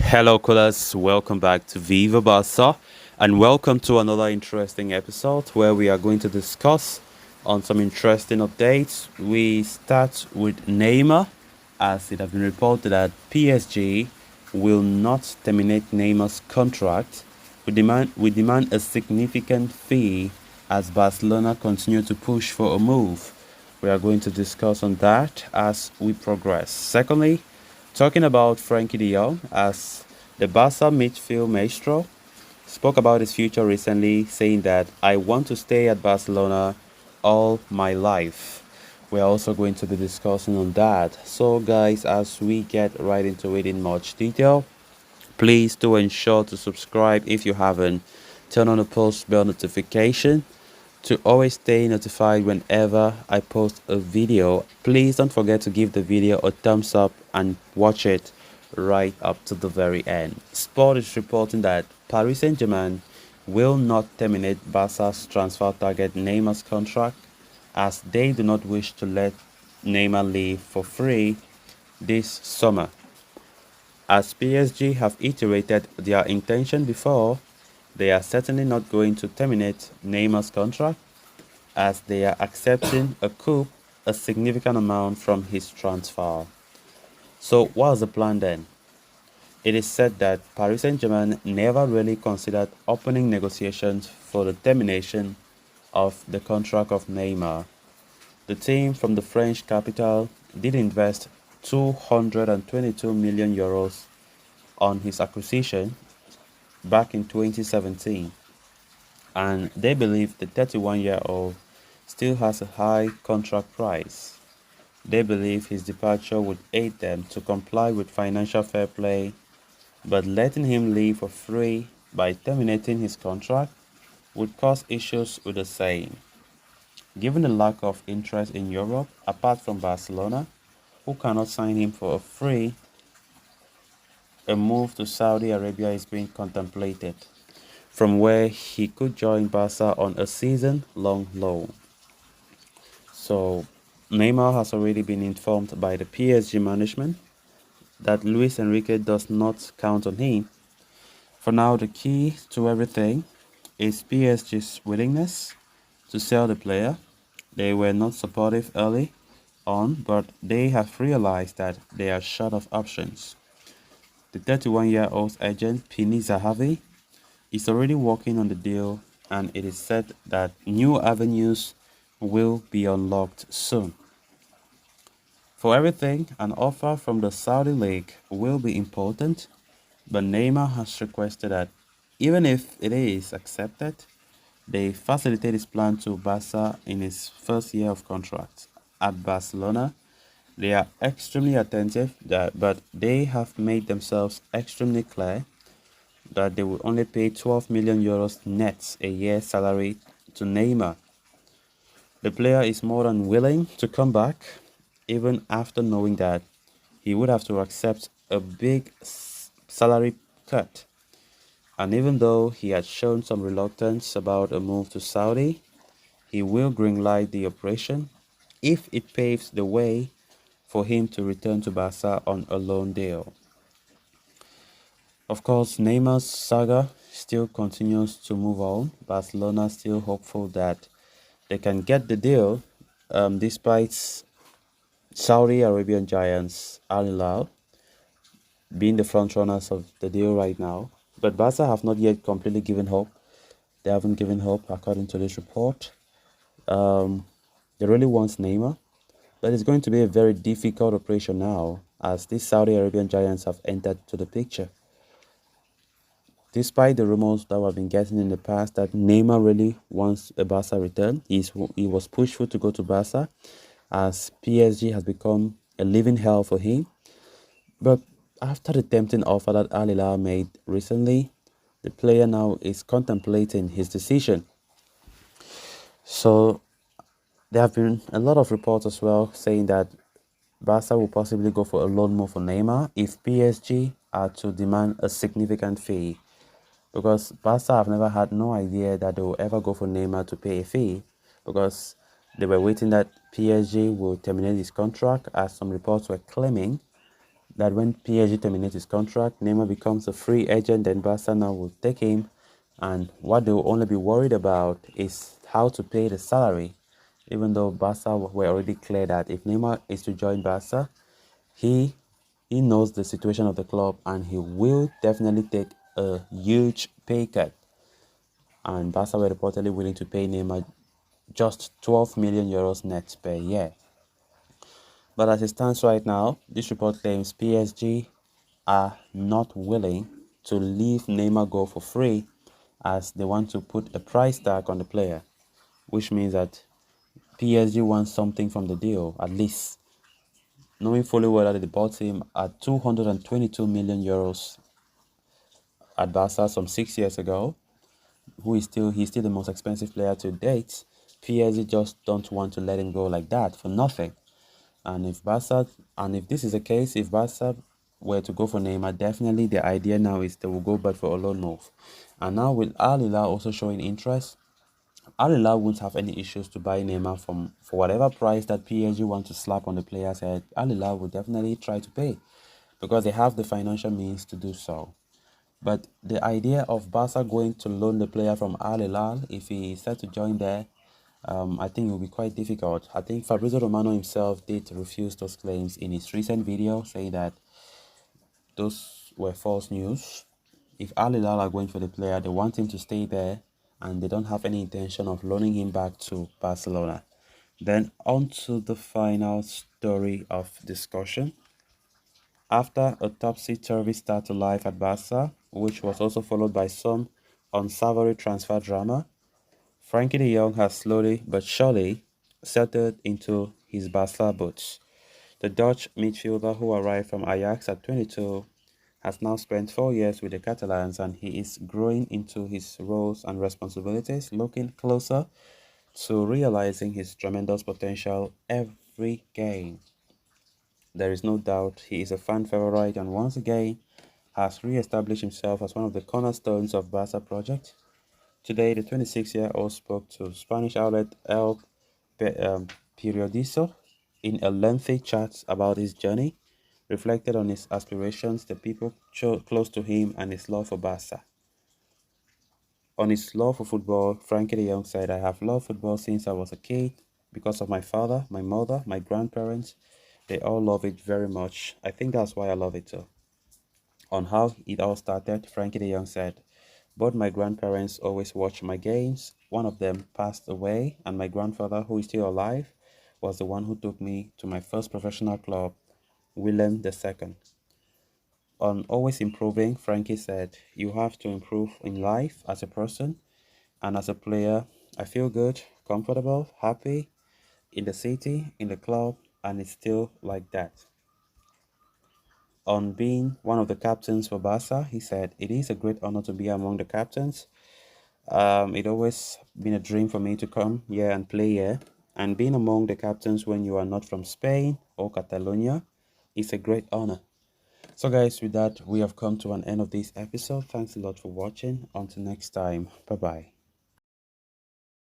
Hello, callers. Welcome back to Viva Barca, and welcome to another interesting episode where we are going to discuss on some interesting updates. We start with Neymar, as it has been reported that PSG will not terminate Neymar's contract. We demand a significant fee as Barcelona continue to push for a move. We are going to discuss on that as we progress. Secondly, talking about Frankie de Jong, as the Barca midfield maestro spoke about his future recently, saying that I want to stay at Barcelona all my life. We are also going to be discussing on that. So, guys, as we get right into it in much detail, please do ensure to subscribe if you haven't. Turn on the post bell notification to always stay notified whenever I post a video. Please don't forget to give the video a thumbs up and watch it right up to the very end. Sport is reporting that Paris Saint-Germain will not terminate Barca's transfer target Neymar's contract as they do not wish to let Neymar leave for free this summer. As PSG have iterated their intention before, they are certainly not going to terminate Neymar's contract as they are accepting a significant amount from his transfer. So what's the plan then? It is said that Paris Saint-Germain never really considered opening negotiations for the termination of the contract of Neymar. The team from the French capital did invest 222 million euros on his acquisition back in 2017, and they believe the 31-year-old still has a high contract price. They believe his departure would aid them to comply with financial fair play, but letting him leave for free by terminating his contract would cause issues with the same. Given the lack of interest in Europe, apart from Barcelona, who cannot sign him for a free, a move to Saudi Arabia is being contemplated, from where he could join Barca on a season-long loan. So, Neymar has already been informed by the PSG management that Luis Enrique does not count on him. For now, the key to everything is PSG's willingness to sell the player. They were not supportive early on, but they have realized that they are short of options. The 31-year-old's agent, Pini Zahavi, is already working on the deal, and it is said that new avenues will be unlocked soon. For everything, an offer from the Saudi League will be important, but Neymar has requested that even if it is accepted, they facilitate his plan to Barca in his first year of contract. At Barcelona, they are extremely attentive, but they have made themselves extremely clear that they will only pay 12 million euros net a year salary to Neymar. The player is more than willing to come back, even after knowing that he would have to accept a big salary cut. And even though he had shown some reluctance about a move to Saudi, he will greenlight the operation if it paves the way for him to return to Barca on a loan deal. Of course, Neymar's saga still continues to move on. Barcelona still hopeful that they can get the deal despite Saudi Arabian giants Al-Hilal being the frontrunners of the deal right now. But Barca have not yet completely given hope. They haven't given hope according to this report. Um, they really want Neymar, but it's going to be a very difficult operation now as these Saudi Arabian giants have entered to the picture. Despite the rumors that we've been getting in the past that Neymar really wants a Barca return, he was pushful to go to Barca as PSG has become a living hell for him. But after the tempting offer that Al-Hilal made recently, the player now is contemplating his decision. So there have been a lot of reports as well saying that Barca will possibly go for a loan move for Neymar if PSG are to demand a significant fee. Because Barca have never had no idea that they will ever go for Neymar to pay a fee because they were waiting that PSG will terminate his contract as some reports were claiming that when PSG terminates his contract, Neymar becomes a free agent, then Barca now will take him. And what they'll only be worried about is how to pay the salary, even though Barca were already clear that if Neymar is to join Barca, he he knows the situation of the club and he will definitely take a huge pay cut. And Barca were reportedly willing to pay Neymar just 12 million euros net per year. But as it stands right now, this report claims PSG are not willing to leave Neymar go for free as they want to put a price tag on the player, which means that PSG wants something from the deal, at least, knowing fully well that they bought him at 222 million euros at Barca some 6 years ago. He's still the most expensive player to date. PSG just don't want to let him go like that for nothing. And if this is the case, if Barca were to go for Neymar, definitely the idea now is they will go back for a loan move. And now with Al-Hilal also showing interest, Al-Hilal won't have any issues to buy Neymar for whatever price that PSG want to slap on the player's head. Al-Hilal will definitely try to pay because they have the financial means to do so. But the idea of Barca going to loan the player from Al-Hilal, if he is set to join there, I think it will be quite difficult. I think Fabrizio Romano himself did refuse those claims in his recent video, saying that those were false news. If Al-Hilal are going for the player, they want him to stay there and they don't have any intention of loaning him back to Barcelona. Then on to the final story of discussion. After a topsy-turvy start to life at Barca, which was also followed by some unsavory transfer drama, Frankie de Jong has slowly but surely settled into his Barca boots. The Dutch midfielder who arrived from Ajax at 22 has now spent 4 years with the Catalans and he is growing into his roles and responsibilities, looking closer to realizing his tremendous potential every game. There is no doubt he is a fan favorite and once again has re-established himself as one of the cornerstones of Barca project. Today, the 26-year-old spoke to Spanish outlet Periodico in a lengthy chat about his journey, reflected on his aspirations, the people close to him, and his love for Barca. On his love for football, Frankie de Jong said, I have loved football since I was a kid because of my father, my mother, my grandparents. They all love it very much. I think that's why I love it too. On how it all started, Frankie de Jong said, both my grandparents always watched my games. One of them passed away, and my grandfather, who is still alive, was the one who took me to my first professional club, Willem II. On always improving, Frankie said, you have to improve in life as a person and as a player. I feel good, comfortable, happy in the city, in the club, and it's still like that. On being one of the captains for Barca, he said, it is a great honor to be among the captains. It always been a dream for me to come here and play here. And being among the captains when you are not from Spain or Catalonia is a great honor. So guys, with that, we have come to an end of this episode. Thanks a lot for watching. Until next time, bye-bye.